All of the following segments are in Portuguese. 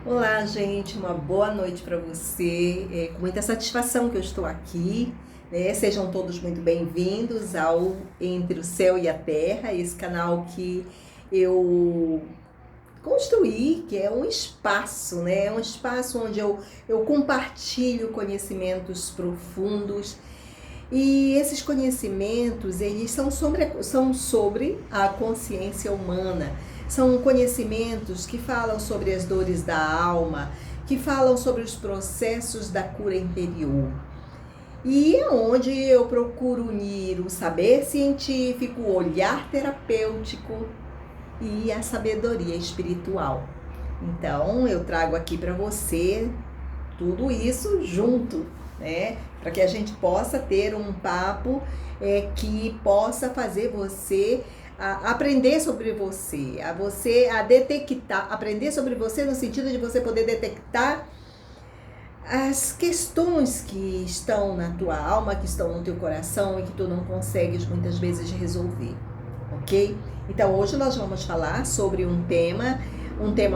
Olá, gente, uma boa noite para você. É com muita satisfação que eu estou aqui, né? Sejam todos muito bem-vindos ao Entre o Céu e a Terra, esse canal que eu construí, que é um espaço, né? É um espaço onde eu compartilho conhecimentos profundos. E esses conhecimentos, eles são sobre a consciência humana. São conhecimentos que falam sobre as dores da alma, que falam sobre os processos da cura interior. E é onde eu procuro unir o saber científico, o olhar terapêutico e a sabedoria espiritual. Então, eu trago aqui para você tudo isso junto, né? Para que a gente possa ter um papo que possa fazer você aprender sobre você a detectar, aprender sobre você no sentido de você poder detectar as questões que estão na tua alma, que estão no teu coração e que tu não consegues muitas vezes resolver, ok? Então hoje nós vamos falar sobre um tema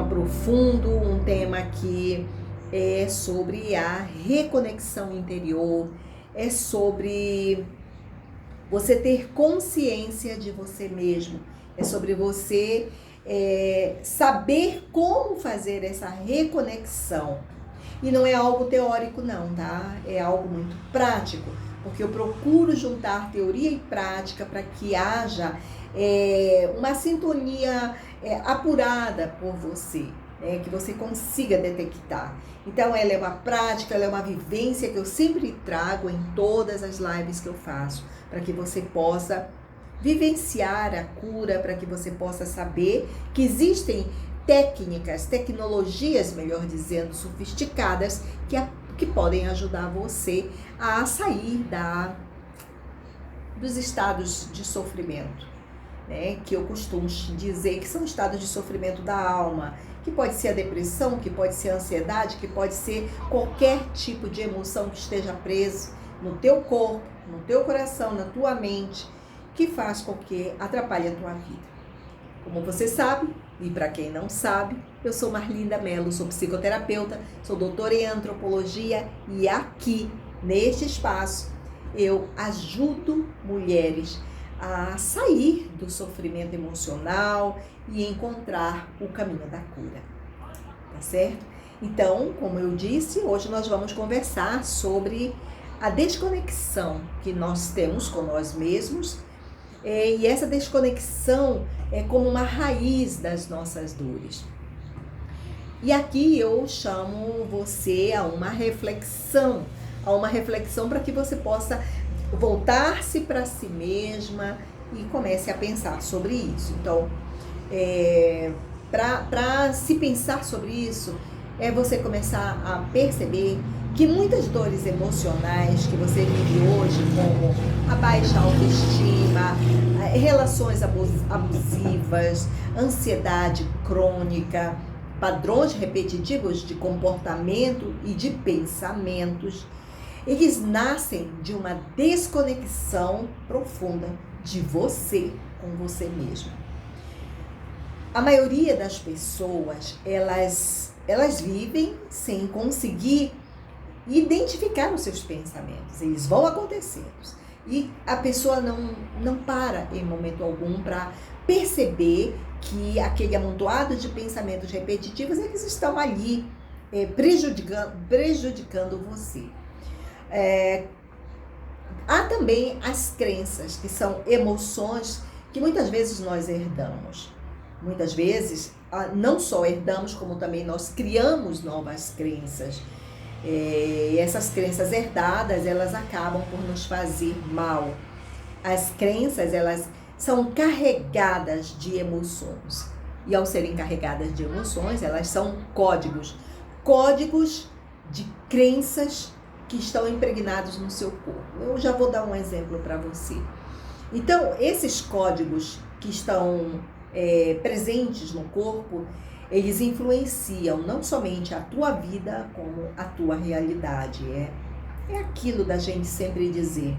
profundo, um tema que é sobre a reconexão interior, é sobre você ter consciência de você mesmo, é sobre você saber como fazer essa reconexão. E não é algo teórico não, tá? É algo muito prático, porque eu procuro juntar teoria e prática para que haja uma sintonia apurada por você, que você consiga detectar. Então ela é uma prática, ela é uma vivência que eu sempre trago em todas as lives que eu faço, para que você possa vivenciar a cura, para que você possa saber que existem técnicas, tecnologias, melhor dizendo, sofisticadas, que podem ajudar você a sair dos estados de sofrimento, né? Que eu costumo dizer que são estados de sofrimento da alma, que pode ser a depressão, que pode ser a ansiedade, que pode ser qualquer tipo de emoção que esteja preso no teu corpo, no teu coração, na tua mente, que faz com que atrapalhe a tua vida. Como você sabe, e para quem não sabe, eu sou Marlinda Mello, sou psicoterapeuta, sou doutora em antropologia e aqui, neste espaço, eu ajudo mulheres a sair do sofrimento emocional e encontrar o caminho da cura, tá certo? Então, como eu disse, hoje nós vamos conversar sobre a desconexão que nós temos com nós mesmos, e essa desconexão é como uma raiz das nossas dores. E aqui eu chamo você a uma reflexão para que você possa voltar-se para si mesma e comece a pensar sobre isso. Então, para se pensar sobre isso, é você começar a perceber que muitas dores emocionais que você vive hoje, como a baixa autoestima, relações abusivas, ansiedade crônica, padrões repetitivos de comportamento e de pensamentos, eles nascem de uma desconexão profunda de você com você mesmo. A maioria das pessoas, elas vivem sem conseguir identificar os seus pensamentos. Eles vão acontecendo. E a pessoa não para em momento algum para perceber que aquele amontoado de pensamentos repetitivos, eles estão ali prejudicando você. Há também as crenças, que são emoções que muitas vezes nós herdamos. Muitas vezes, não só herdamos, como também nós criamos novas crenças. E essas crenças herdadas, elas acabam por nos fazer mal. As crenças, elas são carregadas de emoções. E ao serem carregadas de emoções, elas são códigos de crenças que estão impregnados no seu corpo. Eu já vou dar um exemplo para você. Então, esses códigos que estão presentes no corpo, eles influenciam não somente a tua vida, como a tua realidade. É aquilo da gente sempre dizer,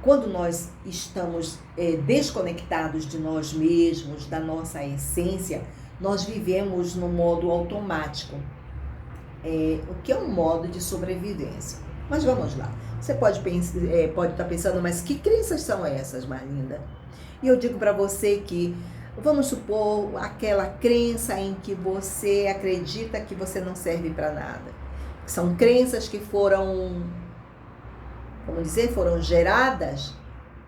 quando nós estamos desconectados de nós mesmos, da nossa essência, nós vivemos no modo automático, o que é um modo de sobrevivência. Mas vamos lá. Você pode estar pensando, mas que crenças são essas, Marlinda? E eu digo para você que, vamos supor, aquela crença em que você acredita que você não serve para nada. São crenças que foram, vamos dizer, foram geradas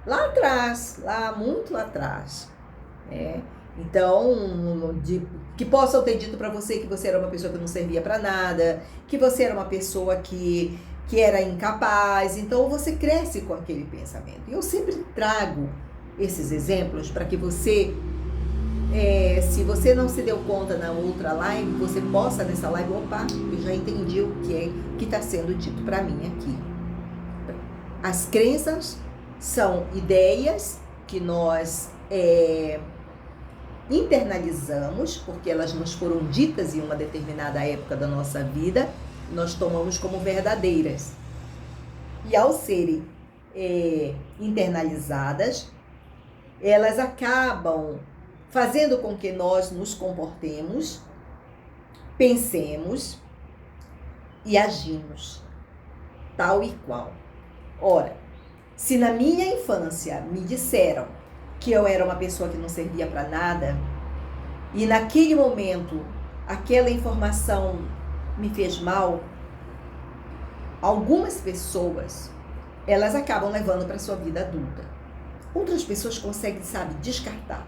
lá atrás, muito lá atrás. Então, que possam ter dito para você que você era uma pessoa que não servia para nada, que você era uma pessoa que era incapaz. Então, você cresce com aquele pensamento. E eu sempre trago esses exemplos para que você, se você não se deu conta na outra live, você possa nessa live, opa, eu já entendi o que está sendo dito para mim aqui. As crenças são ideias que nós internalizamos, porque elas nos foram ditas em uma determinada época da nossa vida, nós tomamos como verdadeiras. E ao serem internalizadas, elas acabam fazendo com que nós nos comportemos, pensemos e agimos tal e qual. Ora, se na minha infância me disseram que eu era uma pessoa que não servia para nada, e naquele momento aquela informação me fez mal, algumas pessoas, elas acabam levando para a sua vida adulta. Outras pessoas conseguem, descartar.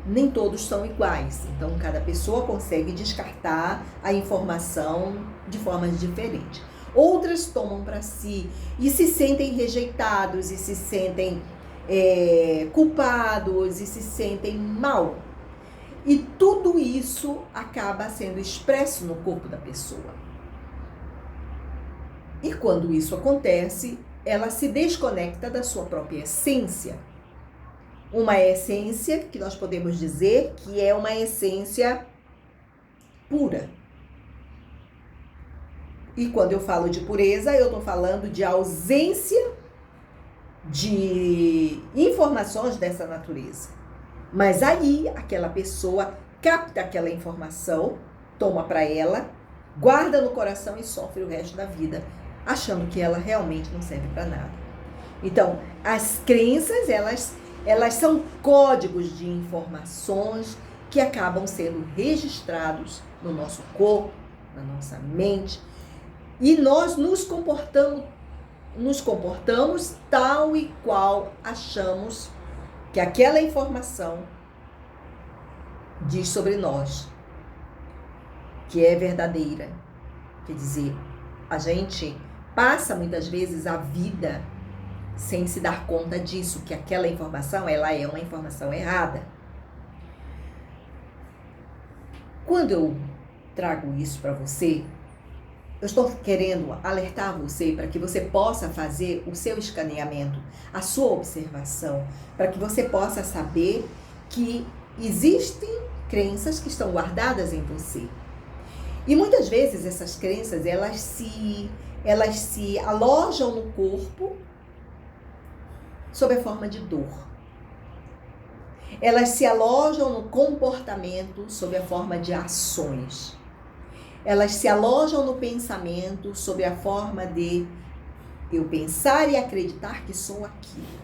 Nem todos são iguais, então cada pessoa consegue descartar a informação de formas diferentes. Outras tomam para si e se sentem rejeitados, e se sentem culpados, e se sentem mal. E tudo isso acaba sendo expresso no corpo da pessoa. E quando isso acontece, ela se desconecta da sua própria essência. Uma essência que nós podemos dizer que é uma essência pura. E quando eu falo de pureza, eu estou falando de ausência de informações dessa natureza. Mas aí, aquela pessoa capta aquela informação, toma para ela, guarda no coração e sofre o resto da vida, achando que ela realmente não serve para nada. Então, as crenças, elas são códigos de informações que acabam sendo registrados no nosso corpo, na nossa mente, e nós nos comportamos tal e qual achamos que aquela informação diz sobre nós, que é verdadeira. Quer dizer, a gente passa muitas vezes a vida sem se dar conta disso, que aquela informação, ela é uma informação errada. Quando eu trago isso para você, eu estou querendo alertar você para que você possa fazer o seu escaneamento, a sua observação, para que você possa saber que existem crenças que estão guardadas em você. E muitas vezes essas crenças, elas se alojam no corpo sob a forma de dor. Elas se alojam no comportamento sob a forma de ações. Elas se alojam no pensamento sob a forma de eu pensar e acreditar que sou aquilo.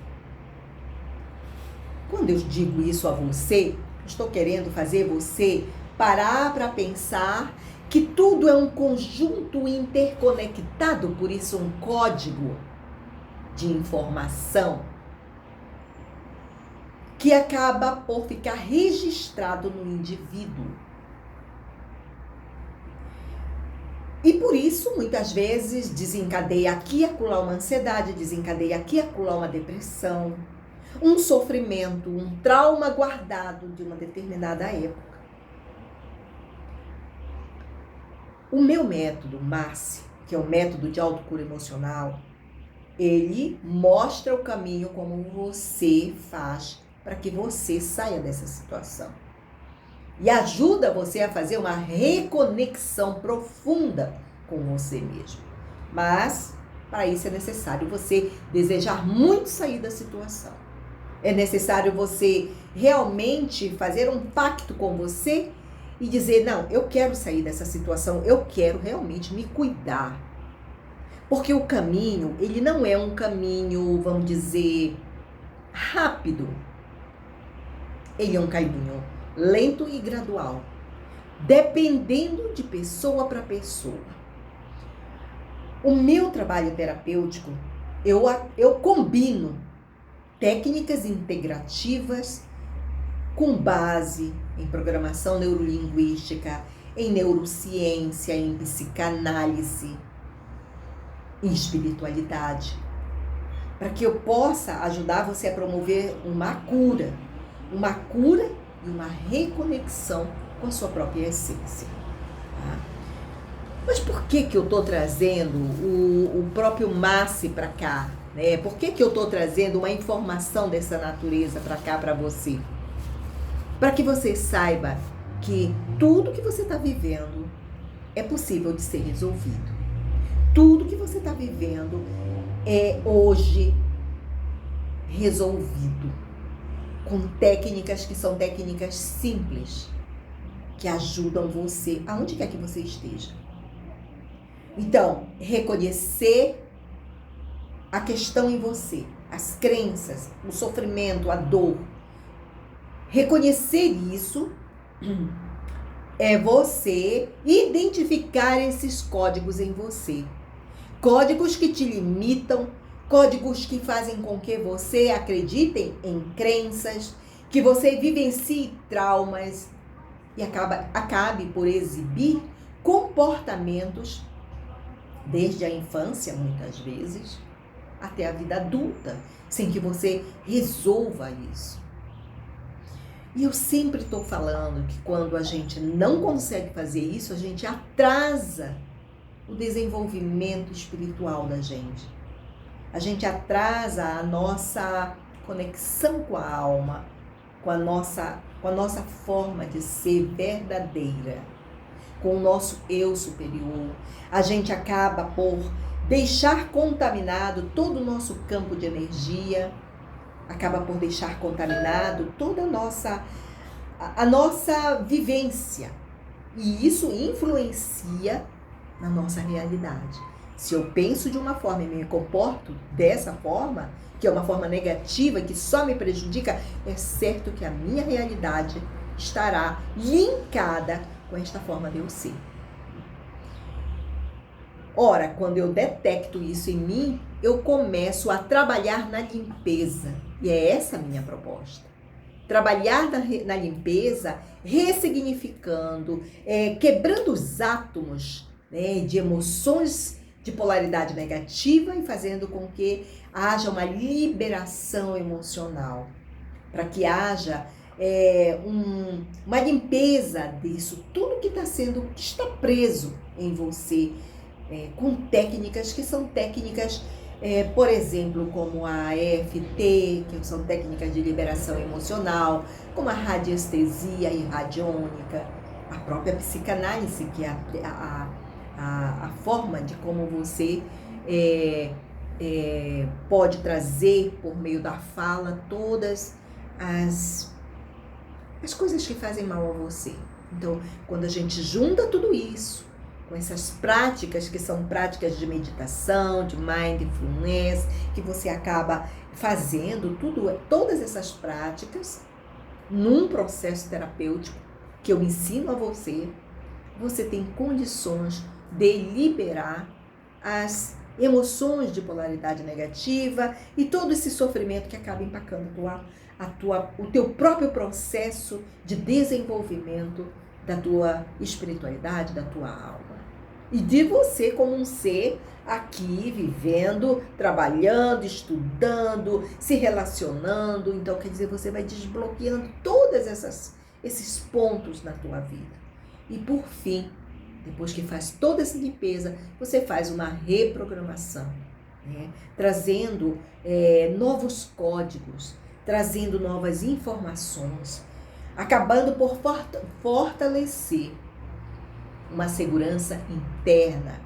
Quando eu digo isso a você, estou querendo fazer você parar para pensar que tudo é um conjunto interconectado, por isso um código de informação que acaba por ficar registrado no indivíduo. E por isso, muitas vezes, desencadeia aqui e acolá uma ansiedade, desencadeia aqui e acolá uma depressão, um sofrimento, um trauma guardado de uma determinada época. O meu método, MASSE, que é o método de autocura emocional, ele mostra o caminho como você faz para que você saia dessa situação. E ajuda você a fazer uma reconexão profunda com você mesmo. Mas, para isso é necessário você desejar muito sair da situação. É necessário você realmente fazer um pacto com você e dizer, não, eu quero sair dessa situação, eu quero realmente me cuidar. Porque o caminho, ele não é um caminho, vamos dizer, rápido. Ele é um caminho lento e gradual, dependendo de pessoa para pessoa. O meu trabalho terapêutico, eu combino técnicas integrativas com base em programação neurolinguística, em neurociência, em psicanálise, em espiritualidade, para que eu possa ajudar você a promover uma cura e uma reconexão com a sua própria essência. Tá? Mas por que eu estou trazendo o próprio Massi para cá? Né? Por que eu estou trazendo uma informação dessa natureza para cá para você? Para que você saiba que tudo que você está vivendo é possível de ser resolvido. Tudo que você está vivendo é hoje resolvido com técnicas que são técnicas simples, que ajudam você aonde quer que você esteja. Então, reconhecer a questão em você, as crenças, o sofrimento, a dor. Reconhecer isso é você identificar esses códigos em você. Códigos que te limitam, códigos que fazem com que você acredite em crenças, que você vivencie traumas e acabe por exibir comportamentos desde a infância, muitas vezes, até a vida adulta, sem que você resolva isso. E eu sempre estou falando que quando a gente não consegue fazer isso, a gente atrasa o desenvolvimento espiritual da gente. A gente atrasa a nossa conexão com a alma, com a nossa forma de ser verdadeira, com o nosso eu superior. A gente acaba por deixar contaminado todo o nosso campo de energia, acaba por deixar contaminado toda a nossa vivência. E isso influencia na nossa realidade. Se eu penso de uma forma e me comporto dessa forma, que é uma forma negativa, que só me prejudica, é certo que a minha realidade estará linkada com esta forma de eu ser. Ora, quando eu detecto isso em mim, eu começo a trabalhar na limpeza. E é essa a minha proposta. Trabalhar na limpeza, ressignificando, quebrando os átomos, né, de emoções de polaridade negativa e fazendo com que haja uma liberação emocional. Para que haja uma limpeza disso, tudo que está preso em você, com técnicas que são técnicas, por exemplo, como a EFT, que são técnicas de liberação emocional, como a radiestesia e radiônica, a própria psicanálise, que é a forma de como você pode trazer por meio da fala todas as coisas que fazem mal a você. Então, quando a gente junta tudo isso com essas práticas que são práticas de meditação, de mindfulness, que você acaba fazendo todas essas práticas num processo terapêutico que eu ensino a você, você tem condições de liberar as emoções de polaridade negativa e todo esse sofrimento que acaba empacando o teu próprio processo de desenvolvimento da tua espiritualidade, da tua alma. E de você como um ser aqui, vivendo, trabalhando, estudando, se relacionando. Então, quer dizer, você vai desbloqueando todos esses pontos na tua vida. E por fim, depois que faz toda essa limpeza, você faz uma reprogramação, né? Trazendo novos códigos, trazendo novas informações, acabando por fortalecer uma segurança interna,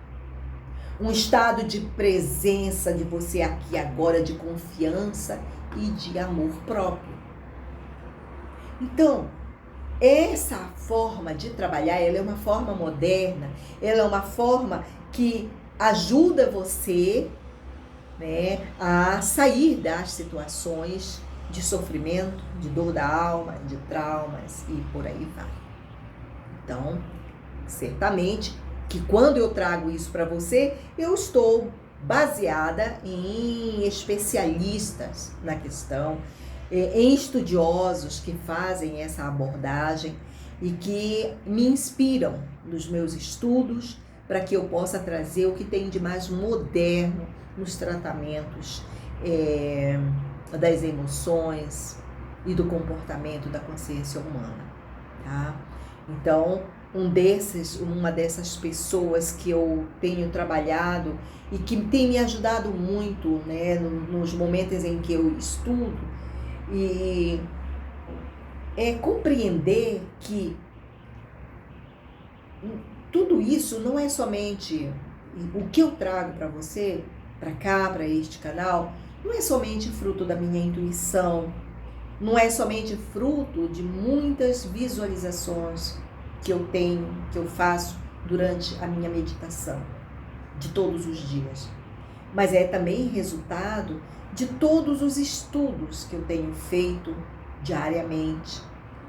um estado de presença de você aqui agora, de confiança e de amor próprio. Então, essa forma de trabalhar, ela é uma forma moderna, ela é uma forma que ajuda você, né, a sair das situações de sofrimento, de dor da alma, de traumas e por aí vai. Então, certamente que quando eu trago isso para você, eu estou baseada em especialistas na questão, em estudiosos que fazem essa abordagem e que me inspiram nos meus estudos para que eu possa trazer o que tem de mais moderno nos tratamentos das emoções e do comportamento da consciência humana, tá? Então, uma dessas pessoas que eu tenho trabalhado e que tem me ajudado muito, né, nos momentos em que eu estudo, e é compreender que tudo isso não é somente o que eu trago para você, para cá, para este canal, não é somente fruto da minha intuição, não é somente fruto de muitas visualizações que eu tenho, que eu faço durante a minha meditação de todos os dias, mas é também resultado de todos os estudos que eu tenho feito diariamente,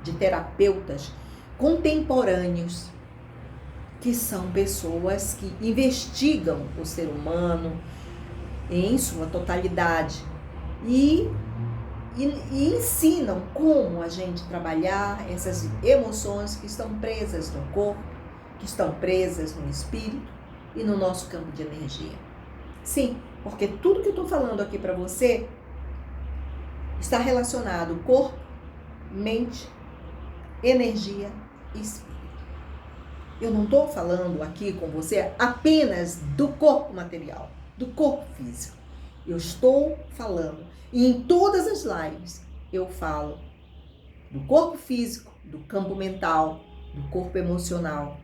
de terapeutas contemporâneos, que são pessoas que investigam o ser humano em sua totalidade e ensinam como a gente trabalhar essas emoções que estão presas no corpo, que estão presas no espírito e no nosso campo de energia. Sim, porque tudo que eu estou falando aqui para você está relacionado corpo, mente, energia e espírito. Eu não estou falando aqui com você apenas do corpo material, do corpo físico. Eu estou falando, e em todas as lives eu falo do corpo físico, do campo mental, do corpo emocional,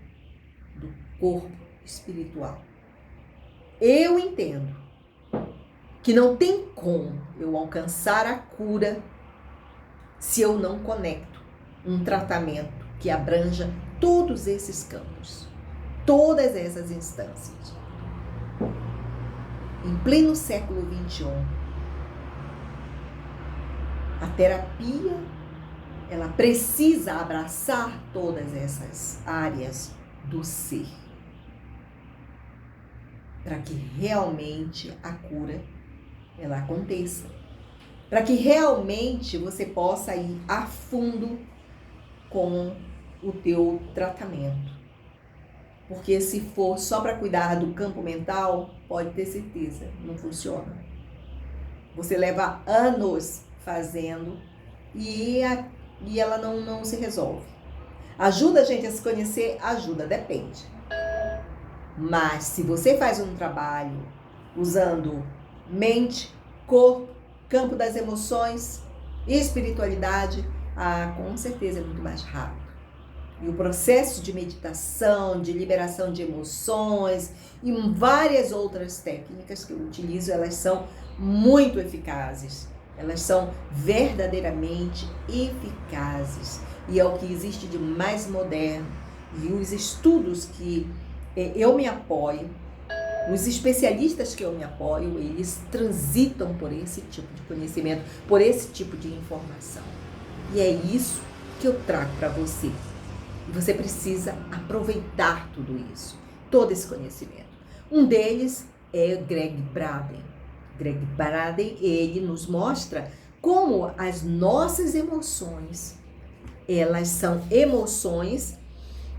do corpo espiritual. Eu entendo que não tem como eu alcançar a cura se eu não conecto um tratamento que abranja todos esses campos, todas essas instâncias. Em pleno século XXI, a terapia, ela precisa abraçar todas essas áreas do ser, para que realmente a cura ela aconteça, para que realmente você possa ir a fundo com o teu tratamento. Porque se for só para cuidar do campo mental, pode ter certeza, não funciona. Você leva anos fazendo e ela não se resolve. Ajuda a gente a se conhecer? Ajuda, depende. Mas se você faz um trabalho usando mente, corpo, campo das emoções e espiritualidade, com certeza é muito mais rápido. E o processo de meditação, de liberação de emoções e várias outras técnicas que eu utilizo, elas são muito eficazes. Elas são verdadeiramente eficazes. E é o que existe de mais moderno. E os estudos que eu me apoio, os especialistas que eu me apoio, eles transitam por esse tipo de conhecimento, por esse tipo de informação. E é isso que eu trago para você. E você precisa aproveitar tudo isso, todo esse conhecimento. Um deles é Gregg Braden. Gregg Braden, ele nos mostra como as nossas emoções, elas são emoções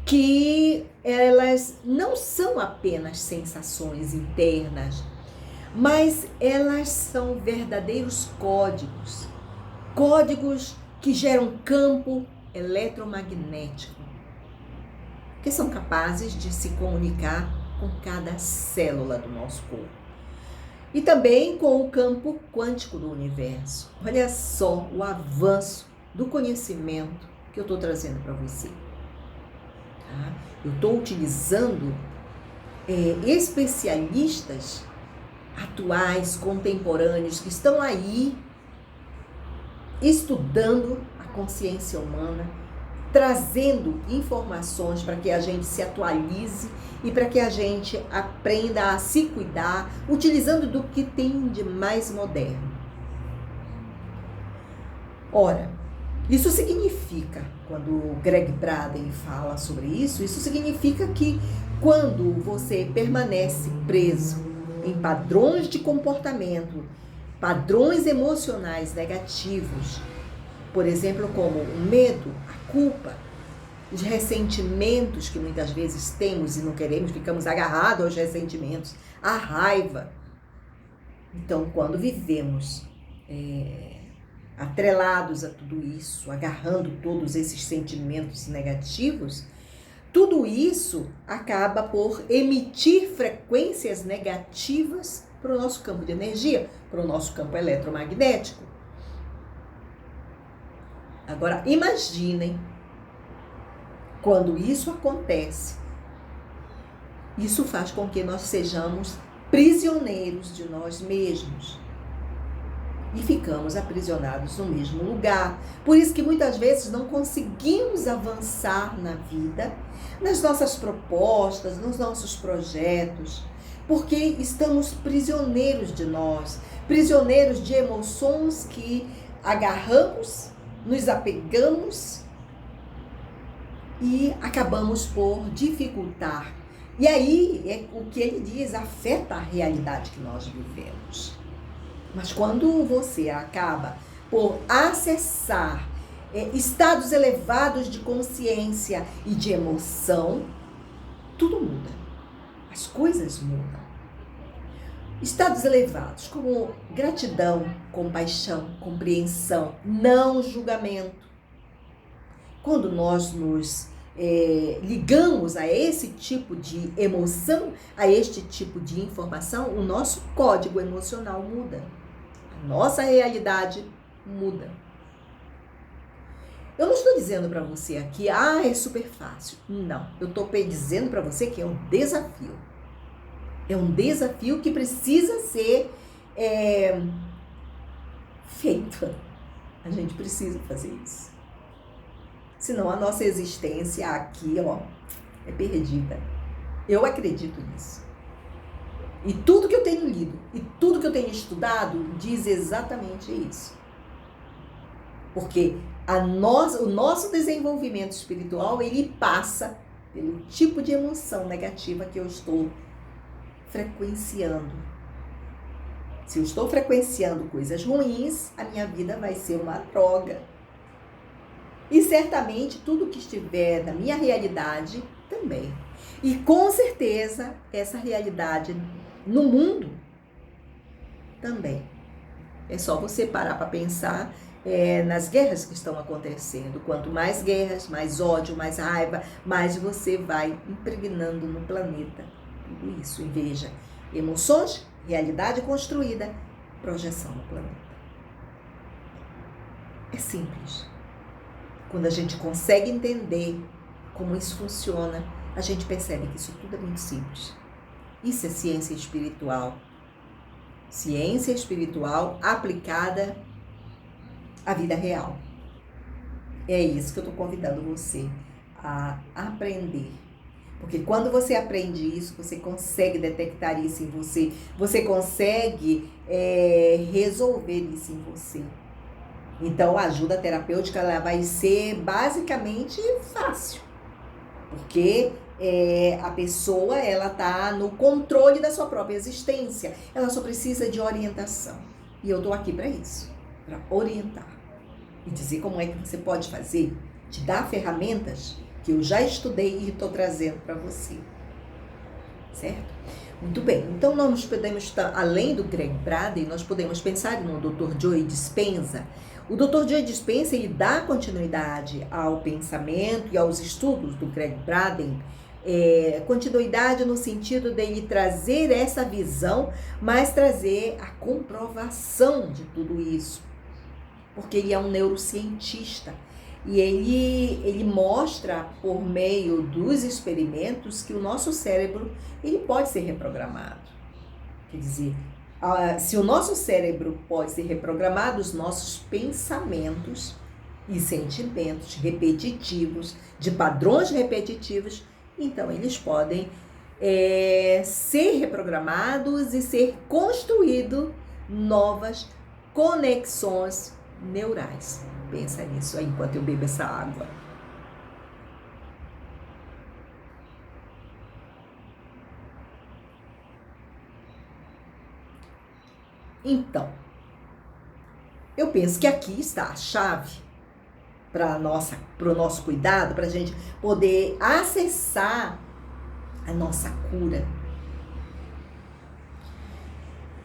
que elas não são apenas sensações internas, mas elas são verdadeiros códigos. Códigos que geram campo eletromagnético, que são capazes de se comunicar com cada célula do nosso corpo. E também com o campo quântico do universo. Olha só o avanço do conhecimento que eu estou trazendo para você. Tá? Eu estou utilizando especialistas atuais, contemporâneos, que estão aí estudando a consciência humana trazendo informações para que a gente se atualize e para que a gente aprenda a se cuidar, utilizando do que tem de mais moderno. Ora, isso significa, quando Greg Braden fala sobre isso significa que quando você permanece preso em padrões de comportamento, padrões emocionais negativos, por exemplo, como o medo, a culpa, os ressentimentos que muitas vezes temos e não queremos, ficamos agarrados aos ressentimentos, a raiva. Então, quando vivemos atrelados a tudo isso, agarrando todos esses sentimentos negativos, tudo isso acaba por emitir frequências negativas para o nosso campo de energia, para o nosso campo eletromagnético. Agora, imaginem quando isso acontece, isso faz com que nós sejamos prisioneiros de nós mesmos e ficamos aprisionados no mesmo lugar. Por isso que muitas vezes não conseguimos avançar na vida, nas nossas propostas, nos nossos projetos, porque estamos prisioneiros de nós, prisioneiros de emoções que agarramos, nos apegamos e acabamos por dificultar. E aí, é o que ele diz, afeta a realidade que nós vivemos. Mas quando você acaba por acessar estados elevados de consciência e de emoção, tudo muda. As coisas mudam. Estados elevados como gratidão, compaixão, compreensão, não julgamento. Quando nós nos ligamos a esse tipo de emoção, a este tipo de informação, o nosso código emocional muda. A nossa realidade muda. Eu não estou dizendo para você aqui, é super fácil. Não, eu estou dizendo para você que é um desafio. É um desafio que precisa ser feito. A gente precisa fazer isso. Senão a nossa existência aqui, é perdida. Eu acredito nisso. E tudo que eu tenho lido, e tudo que eu tenho estudado, diz exatamente isso. Porque o nosso desenvolvimento espiritual, ele passa pelo tipo de emoção negativa que eu estou frequenciando. Se eu estou frequenciando coisas ruins, a minha vida vai ser uma droga. E certamente tudo que estiver na minha realidade também. E com certeza essa realidade no mundo também. É só você parar para pensar nas guerras que estão acontecendo. Quanto mais guerras, mais ódio, mais raiva, mais você vai impregnando no planeta. Tudo isso. E veja, emoções, realidade construída, projeção no planeta. É simples. Quando a gente consegue entender como isso funciona, a gente percebe que isso tudo é muito simples. Isso é ciência espiritual. Ciência espiritual aplicada à vida real. É isso que eu estou convidando você a aprender. Porque quando você aprende isso, você consegue detectar isso em você. Você consegue resolver isso em você. Então, a ajuda terapêutica ela vai ser basicamente fácil. Porque a pessoa está no controle da sua própria existência. Ela só precisa de orientação. E eu estou aqui para isso, para orientar. E dizer como é que você pode fazer, te dar ferramentas que eu já estudei e estou trazendo para você. Certo? Muito bem. Então, nós podemos estar, além do Greg Braden, nós podemos pensar no Dr. Joe Dispenza. O Dr. Joe Dispenza, ele dá continuidade ao pensamento e aos estudos do Greg Braden, continuidade no sentido dele trazer essa visão, mas trazer a comprovação de tudo isso. Porque ele é um neurocientista e ele mostra por meio dos experimentos que o nosso cérebro ele pode ser reprogramado. Quer dizer, se o nosso cérebro pode ser reprogramado, os nossos pensamentos e sentimentos repetitivos, de padrões repetitivos, então eles podem ser reprogramados e ser construído novas conexões neurais. Pensa nisso aí enquanto eu bebo essa água. Então, eu penso que aqui está a chave para o nosso cuidado, para a gente poder acessar a nossa cura.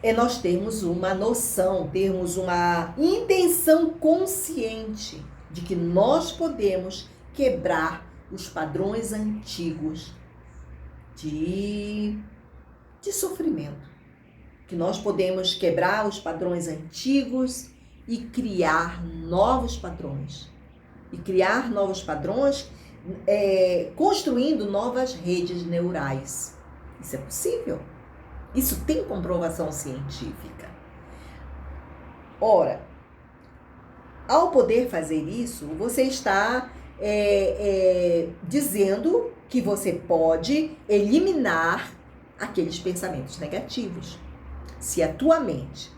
É nós termos uma noção, termos uma intenção consciente de que nós podemos quebrar os padrões antigos de sofrimento. Que nós podemos quebrar os padrões antigos e criar novos padrões. E criar novos padrões construindo novas redes neurais. Isso é possível. Isso tem comprovação científica. Ora, ao poder fazer isso, você está dizendo que você pode eliminar aqueles pensamentos negativos. Se a tua mente,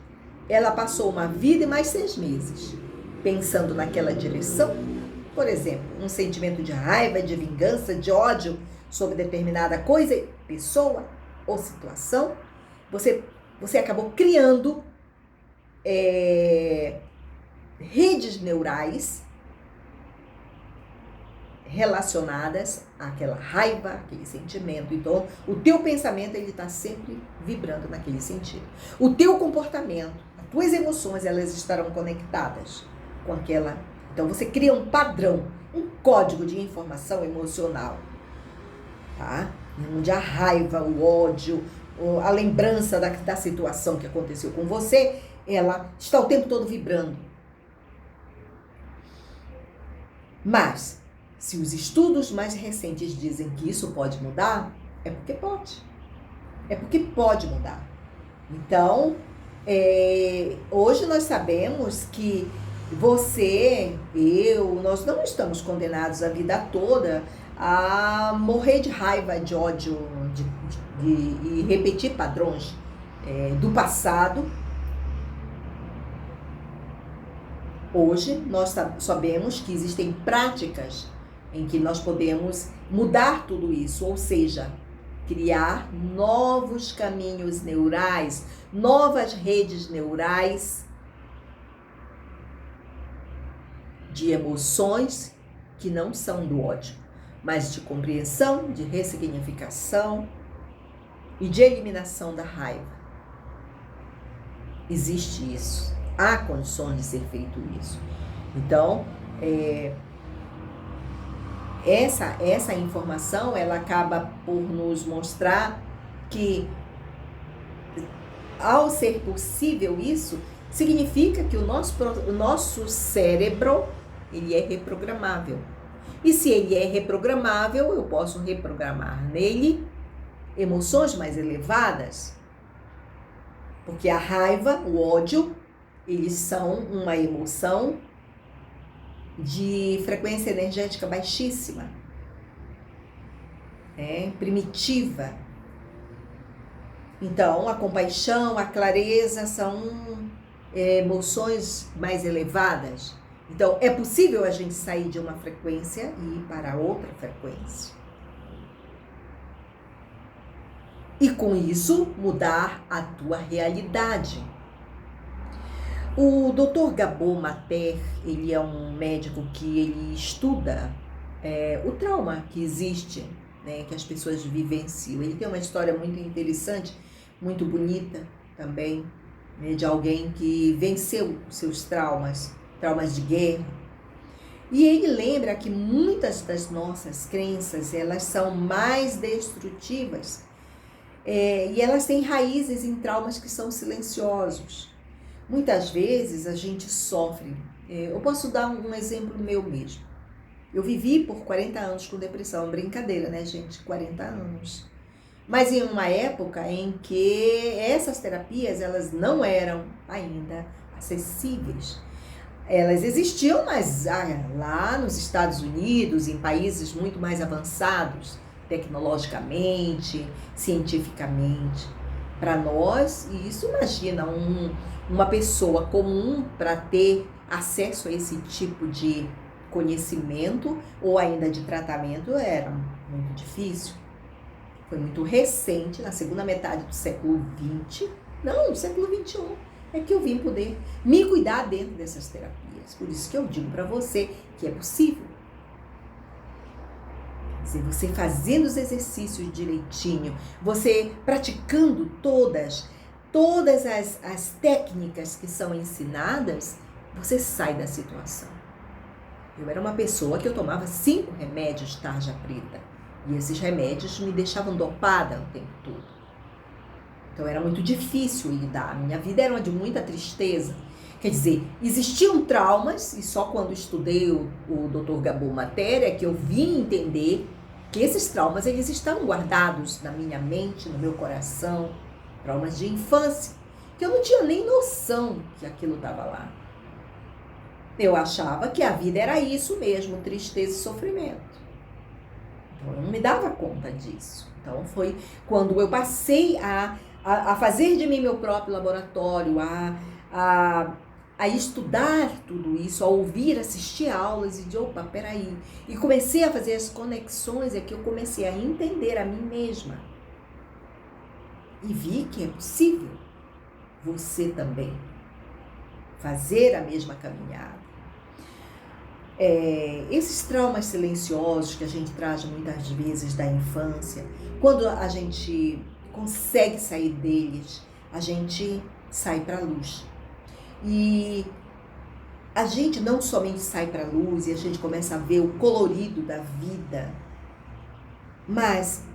ela passou uma vida e mais 6 meses pensando naquela direção, por exemplo, um sentimento de raiva, de vingança, de ódio sobre determinada coisa, pessoa ou situação, você acabou criando redes neurais relacionadas àquela raiva, aquele sentimento. Então, o teu pensamento ele está sempre vibrando naquele sentido. O teu comportamento, as tuas emoções, elas estarão conectadas com aquela. Então, você cria um padrão, um código de informação emocional, tá? Onde a raiva, o ódio, a lembrança da situação que aconteceu com você, ela está o tempo todo vibrando. Mas, se os estudos mais recentes dizem que isso pode mudar, é porque pode. É porque pode mudar. Então, hoje nós sabemos que você, nós não estamos condenados a vida toda a morrer de raiva, de ódio, e repetir padrões do passado. Hoje nós sabemos que existem práticas em que nós podemos mudar tudo isso, ou seja, criar novos caminhos neurais, novas redes neurais de emoções que não são do ódio, mas de compreensão, de ressignificação e de eliminação da raiva. Existe isso, há condições de ser feito isso. Então, essa informação, ela acaba por nos mostrar que, ao ser possível isso, significa que o nosso cérebro, ele é reprogramável. E se ele é reprogramável, eu posso reprogramar nele emoções mais elevadas. Porque a raiva, o ódio, eles são uma emoção de frequência energética baixíssima, primitiva. Então, a compaixão, a clareza são emoções mais elevadas. Então, é possível a gente sair de uma frequência e ir para outra frequência. E com isso, mudar a tua realidade. O Dr. Gabor Maté, ele é um médico que ele estuda o trauma que existe, né, que as pessoas vivenciam. Ele tem uma história muito interessante, muito bonita também, né, de alguém que venceu seus traumas de guerra. E ele lembra que muitas das nossas crenças, elas são mais destrutivas e elas têm raízes em traumas que são silenciosos. Muitas vezes a gente sofre. Eu posso dar um exemplo meu mesmo. Eu vivi por 40 anos com depressão. Brincadeira, né, gente? 40 anos. Mas em uma época em que essas terapias, elas não eram ainda acessíveis. elas existiam, mas lá nos Estados Unidos, em países muito mais avançados, tecnologicamente, cientificamente. Para nós, isso imagina uma pessoa comum para ter acesso a esse tipo de conhecimento ou ainda de tratamento era muito difícil. Foi muito recente, na segunda metade do século XX, não, do século XXI, é que eu vim poder me cuidar dentro dessas terapias. Por isso que eu digo para você que é possível. Quer dizer, você fazendo os exercícios direitinho, você praticando todas as técnicas que são ensinadas, você sai da situação. Eu era uma pessoa que eu tomava 5 remédios de tarja preta. E esses remédios me deixavam dopada o tempo todo. Então era muito difícil lidar. Minha vida era uma de muita tristeza. Quer dizer, existiam traumas, e só quando estudei o Dr. Gabor Matéria que eu vim entender que esses traumas eles estavam guardados na minha mente, no meu coração. Traumas de infância, que eu não tinha nem noção que aquilo estava lá. Eu achava que a vida era isso mesmo, tristeza e sofrimento. Então, eu não me dava conta disso. Então, foi quando eu passei a fazer de mim meu próprio laboratório, a estudar tudo isso, a ouvir, assistir aulas e de, opa, peraí. E comecei a fazer as conexões, é que eu comecei a entender a mim mesma. E vi que é possível você também fazer a mesma caminhada. Esses traumas silenciosos que a gente traz muitas vezes da infância, quando a gente consegue sair deles, a gente sai para a luz. E a gente não somente sai para a luz e a gente começa a ver o colorido da vida, mas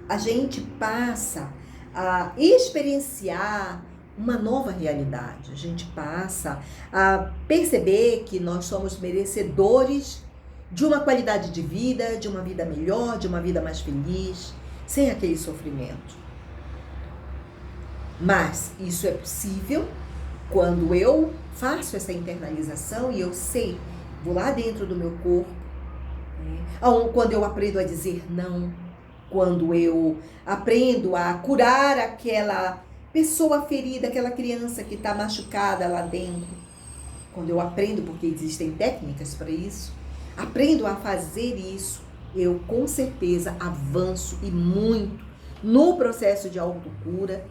a gente passa a experienciar uma nova realidade. A gente passa a perceber que nós somos merecedores de uma qualidade de uma vida melhor, de uma vida mais feliz, sem aquele sofrimento. Mas isso é possível quando eu faço essa internalização e eu sei, vou lá dentro do meu corpo, quando eu aprendo a dizer não, quando eu aprendo a curar aquela pessoa ferida, aquela criança que está machucada lá dentro. Quando eu aprendo, porque existem técnicas para isso, aprendo a fazer isso, eu com certeza avanço e muito no processo de autocura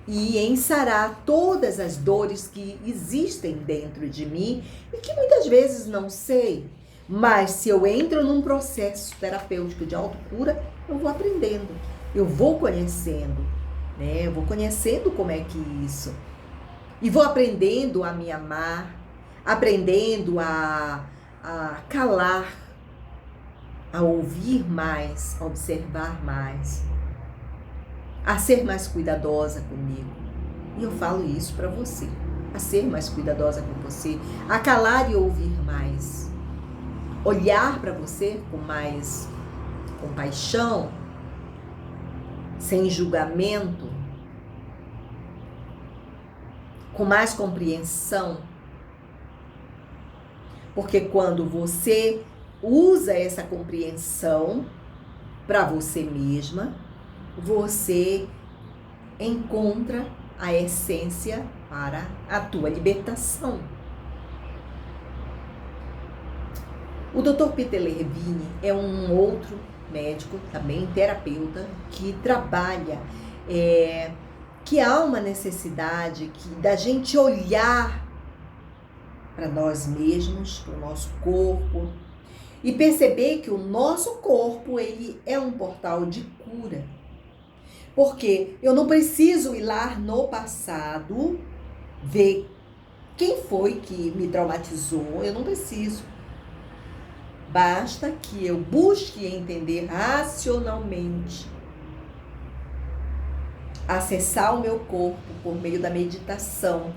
e em sarar todas as dores que existem dentro de mim e que muitas vezes não sei. Mas se eu entro num processo terapêutico de autocura, eu vou aprendendo, eu vou conhecendo, né? Eu vou conhecendo como é que isso. E vou aprendendo a me amar, aprendendo a calar, a ouvir mais, a observar mais, a ser mais cuidadosa comigo. E eu falo isso para você, a ser mais cuidadosa com você, a calar e ouvir mais. Olhar para você com mais compaixão, sem julgamento, com mais compreensão. Porque quando você usa essa compreensão para você mesma, você encontra a essência para a tua libertação. O Dr. Peter Levine é um outro médico, também terapeuta, que trabalha, que há uma necessidade da gente olhar para nós mesmos, para o nosso corpo, e perceber que o nosso corpo ele é um portal de cura. Porque eu não preciso ir lá no passado, ver quem foi que me traumatizou, eu não preciso. Basta que eu busque entender racionalmente, acessar o meu corpo por meio da meditação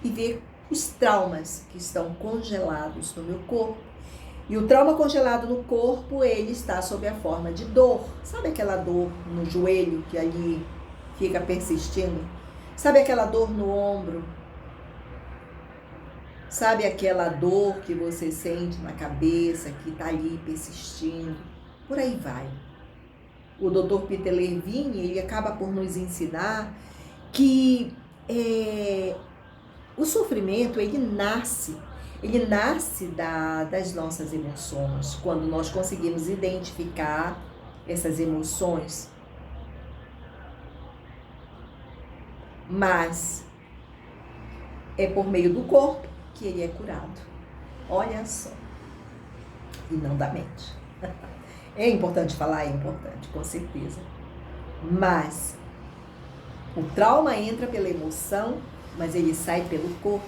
e ver os traumas que estão congelados no meu corpo. E o trauma congelado no corpo, ele está sob a forma de dor. Sabe aquela dor no joelho que ali fica persistindo? Sabe aquela dor no ombro? Sabe aquela dor que você sente na cabeça, que está ali persistindo? Por aí vai. O Dr. Peter Levine, ele acaba por nos ensinar que o sofrimento, ele nasce das nossas emoções, quando nós conseguimos identificar essas emoções. Mas é por meio do corpo que ele é curado. Olha só. E não da mente. É importante falar? É importante, com certeza. Mas o trauma entra pela emoção, mas ele sai pelo corpo.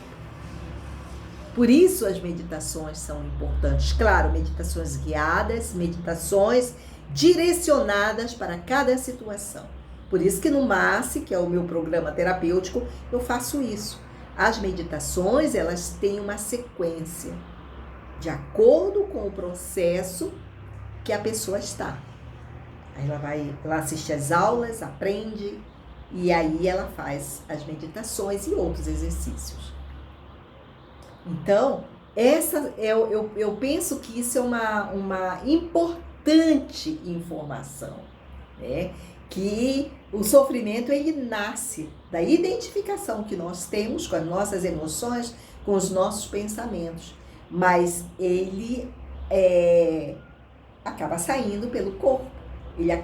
Por isso as meditações são importantes. Claro, meditações guiadas, meditações direcionadas para cada situação. Por isso que no MASSE, que é o meu programa terapêutico, eu faço isso. As meditações, elas têm uma sequência de acordo com o processo que a pessoa está. Aí ela assiste às aulas, aprende, e aí ela faz as meditações e outros exercícios. Então, eu penso que isso é uma importante informação, né? Que o sofrimento, ele nasce da identificação que nós temos com as nossas emoções, com os nossos pensamentos, mas ele acaba saindo pelo corpo.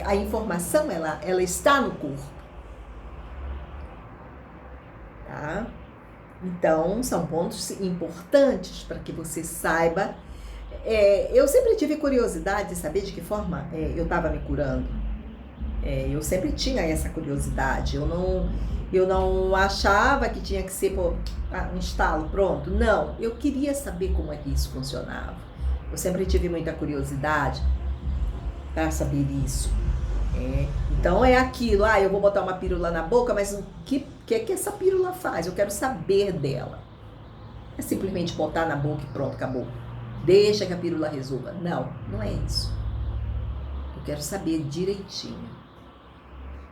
A informação, ela está no corpo. Tá? Então, são pontos importantes para que você saiba. Eu sempre tive curiosidade de saber de que forma eu estava me curando. Eu sempre tinha essa curiosidade. Eu não achava que tinha que ser um estalo, pronto. Não, eu queria saber como é que isso funcionava. Eu sempre tive muita curiosidade para saber isso. Então é aquilo, eu vou botar uma pílula na boca, mas o que essa pílula faz? Eu quero saber dela. É simplesmente botar na boca e pronto, acabou. Deixa que a pílula resolva. Não, não é isso. Eu quero saber direitinho.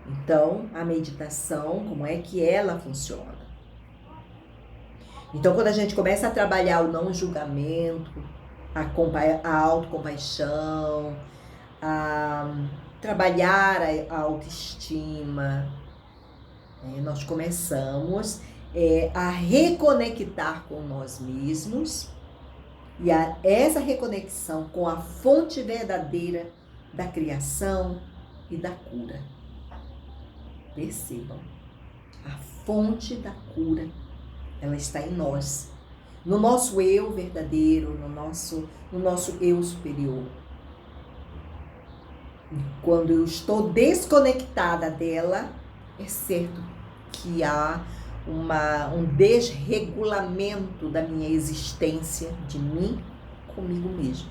Então, a meditação, como é que ela funciona? Então, quando a gente começa a trabalhar o não julgamento, a autocompaixão, trabalhar a autoestima, nós começamos a reconectar com nós mesmos e essa reconexão com a fonte verdadeira da criação e da cura. Percebam, a fonte da cura, ela está em nós, no nosso eu verdadeiro, no nosso eu superior. Quando eu estou desconectada dela, é certo que há um desregulamento da minha existência, de mim, comigo mesmo.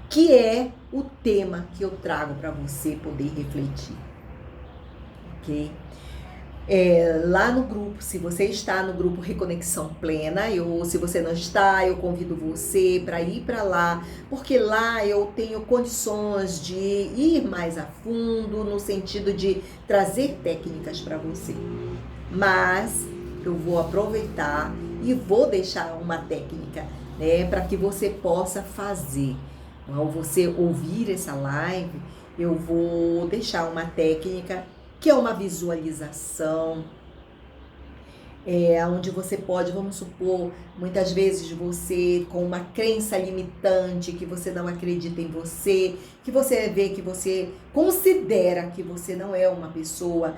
Que é o tema que eu trago para você poder refletir. Ok? Lá no grupo, se você está no grupo Reconexão Plena, se você não está, eu convido você para ir para lá, porque lá eu tenho condições de ir mais a fundo, no sentido de trazer técnicas para você. Mas eu vou aproveitar e vou deixar uma técnica, para que você possa fazer. Ao você ouvir essa live, eu vou deixar uma técnica que é uma visualização, onde você pode, vamos supor, muitas vezes você com uma crença limitante, que você não acredita em você, que você vê que você considera que você não é uma pessoa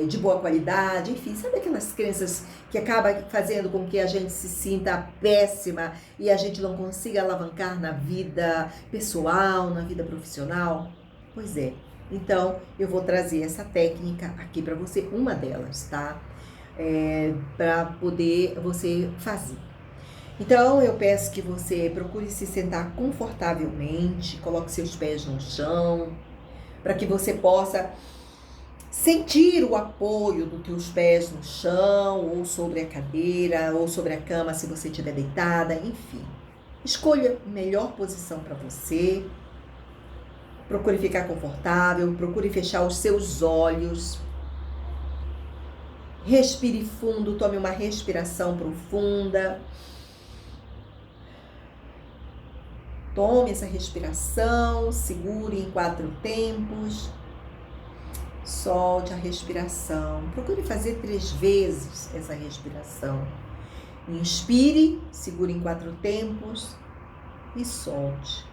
de boa qualidade, enfim, sabe aquelas crenças que acabam fazendo com que a gente se sinta péssima e a gente não consiga alavancar na vida pessoal, na vida profissional? Pois é. Então, eu vou trazer essa técnica aqui para você, uma delas, tá? Para poder você fazer. Então, eu peço que você procure se sentar confortavelmente, coloque seus pés no chão, para que você possa sentir o apoio dos teus pés no chão, ou sobre a cadeira, ou sobre a cama, se você estiver deitada, enfim. Escolha a melhor posição para você. Procure ficar confortável, procure fechar os seus olhos. Respire fundo, tome uma respiração profunda. Tome essa respiração, segure em 4 tempos. Solte a respiração. Procure fazer 3 vezes essa respiração. Inspire, segure em 4 tempos e solte.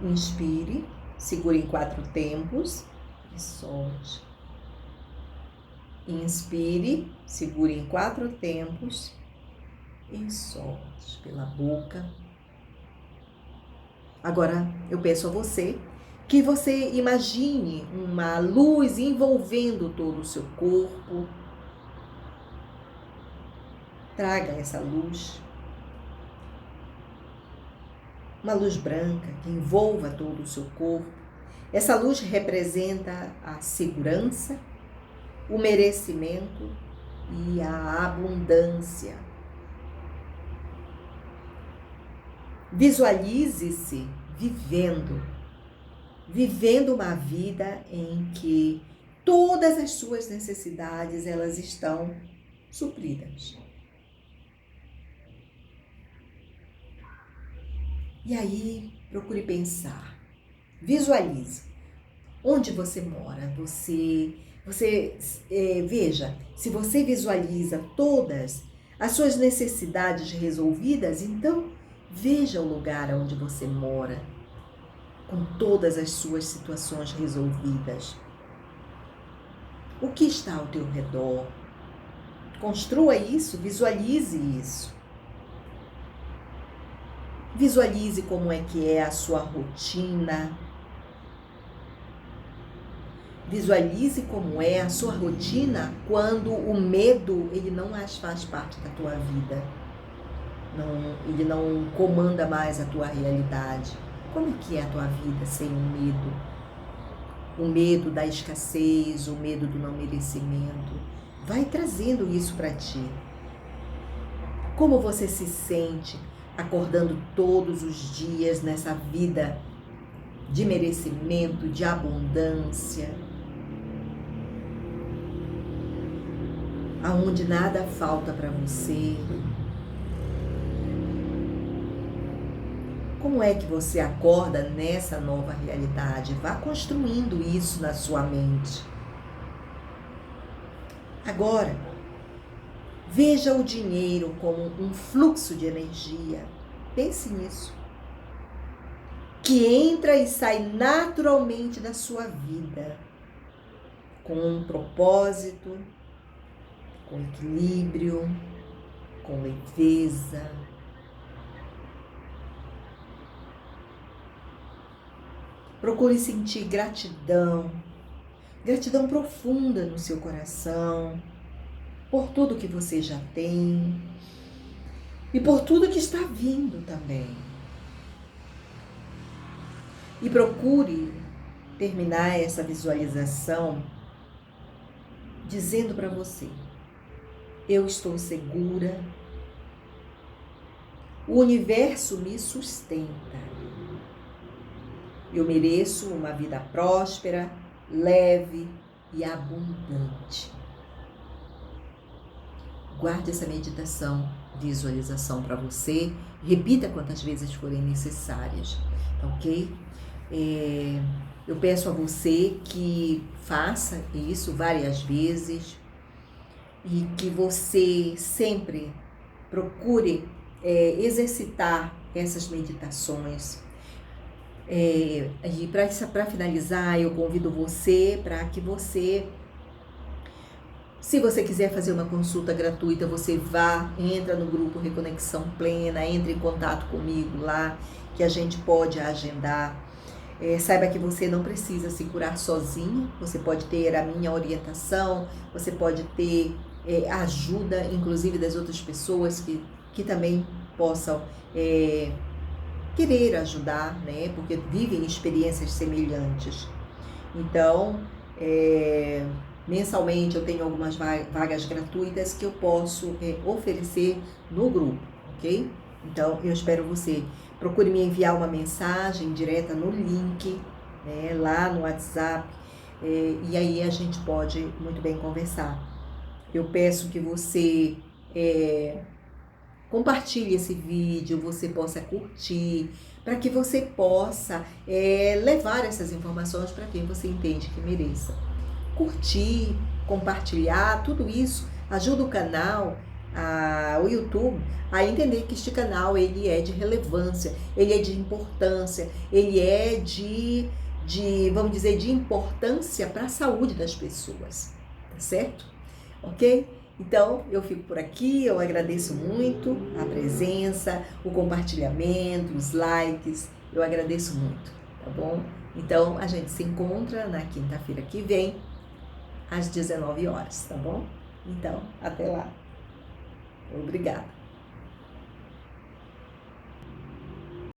Inspire, segure em 4 tempos e solte. Inspire, segure em 4 tempos e solte pela boca. Agora eu peço a você que você imagine uma luz envolvendo todo o seu corpo. Traga essa luz. Uma luz branca que envolva todo o seu corpo. Essa luz representa a segurança, o merecimento e a abundância. Visualize-se vivendo uma vida em que todas as suas necessidades elas estão supridas. E aí, procure pensar, visualize onde você mora, veja, se você visualiza todas as suas necessidades resolvidas, então veja o lugar onde você mora, com todas as suas situações resolvidas. O que está ao teu redor? Construa isso, visualize isso. Visualize como é que é a sua rotina. Visualize como é a sua rotina quando o medo ele não mais faz parte da tua vida. Ele não comanda mais a tua realidade. Como é que é a tua vida sem o medo? O medo da escassez, o medo do não merecimento. Vai trazendo isso para ti. Como você se sente acordando todos os dias nessa vida de merecimento, de abundância, aonde nada falta para você? Como é que você acorda nessa nova realidade? Vá construindo isso na sua mente. Agora, veja o dinheiro como um fluxo de energia. Pense nisso. Que entra e sai naturalmente da sua vida. Com um propósito, com equilíbrio, com leveza. Procure sentir gratidão profunda no seu coração, por tudo que você já tem e por tudo que está vindo também. E procure terminar essa visualização dizendo para você: eu estou segura, o universo me sustenta. Eu mereço uma vida próspera, leve e abundante. Guarde essa meditação, visualização para você. Repita quantas vezes forem necessárias, tá ok? Eu peço a você que faça isso várias vezes e que você sempre procure exercitar essas meditações. E para finalizar, eu convido você para que você, se você quiser fazer uma consulta gratuita, você entra no grupo Reconexão Plena, entre em contato comigo lá, que a gente pode agendar. Saiba que você não precisa se curar sozinho, você pode ter a minha orientação, você pode ter ajuda, inclusive das outras pessoas que também possam querer ajudar, né? Porque vivem experiências semelhantes. Então, mensalmente eu tenho algumas vagas gratuitas que eu posso oferecer no grupo, ok? Então, eu espero você. Procure me enviar uma mensagem direta no link, né, lá no WhatsApp, e aí a gente pode muito bem conversar. Eu peço que você compartilhe esse vídeo, você possa curtir, para que você possa levar essas informações para quem você entende que mereça. Curtir, compartilhar, tudo isso ajuda o canal, o YouTube, a entender que este canal ele é de relevância, ele é de importância, ele é vamos dizer, de importância para a saúde das pessoas, tá certo? Ok? Então, eu fico por aqui, eu agradeço muito a presença, o compartilhamento, os likes, eu agradeço muito, tá bom? Então, a gente se encontra na quinta-feira que vem, às 19 horas, tá bom? Então, até lá. Obrigada.